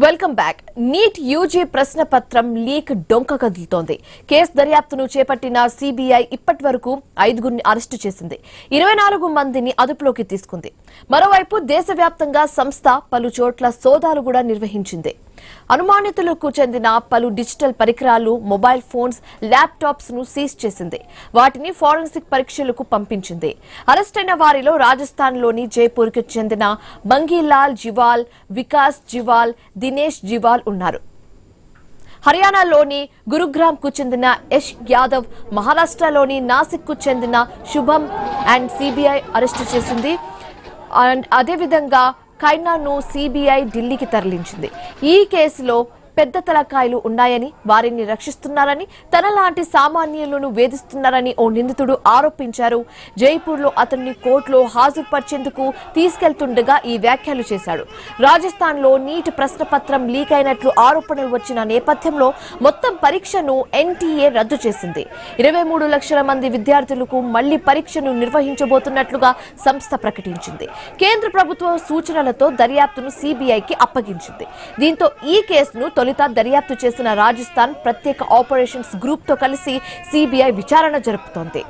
Welcome back. NEET UG ప్రశ్నపత్రం leak డొంక కదులుతోంది. కేసు దర్యాప్తును చేపట్టిన సిబిఐ ఇప్పటివరకు 5గురిని అరెస్టు చేసింది. 24 మందిని అదుపులోకి తీసుకుంది. మరోవైపు దేశవ్యాప్తంగా సంస్థ పలు చోట్ల సోదాలు కూడా నిర్వహించింది. అనుమానితులకు చెందిన పలు డిజిటల్ పరికరాలు, మొబైల్ ఫోన్స్, ల్యాప్టాప్స్ ను సీజ్ చేసింది. వాటిని ఫోరెన్సిక్ పరీక్షలకు పంపించింది. అరెస్టైన వారిలో రాజస్థాన్ లోని జైపూర్ కు చెందిన బంగీలాల్ జివాల్, వికాస్ జివాల్, దినేష్ జివాల్ ఉన్నారు. హర్యానాలోని గురుగ్రామ్ కు చెందిన యష్ యాదవ్, మహారాష్ట్రలోని నాసిక్ కు చెందిన శుభం అండ్ సిబిఐ అరెస్టు చేసింది. అండ్ అదేవిధంగా ఖైనాను సిబిఐ ఢిల్లీకి తరలించింది. ఈ కేసులో పెద్ద తలకాయలు ఉన్నాయని, వారిని రక్షిస్తున్నారని, తనలాంటి సామాన్యులను వేధిస్తున్నారని ఓ నిందితుడు ఆరోపించారు. జైపూర్లో అతన్ని కోర్టులో హాజరుపరిచేందుకు తీసుకెళ్తుండగా ఈ వ్యాఖ్యలు చేశాడు. రాజస్థాన్లో నీట్ ప్రశ్నపత్రం లీక్ అయినట్లు ఆరోపణలు వచ్చిన నేపథ్యంలో మొత్తం పరీక్షను ఎన్టీఏ రద్దు చేసింది. 23 లక్షల మంది విద్యార్థులకు మళ్లీ పరీక్షను నిర్వహించబోతున్నట్లుగా సంస్థ ప్రకటించింది. కేంద్ర ప్రభుత్వ సూచనలతో దర్యాప్తును సిబిఐకి అప్పగించింది. దీంతో ఈ కేసును తొలుత దర్యాప్తు చేసిన రాజస్థాన్ ప్రత్యేక ఆపరేషన్స్ గ్రూప్ తో కలిసి సిబిఐ విచారణ జరుపుతోంది.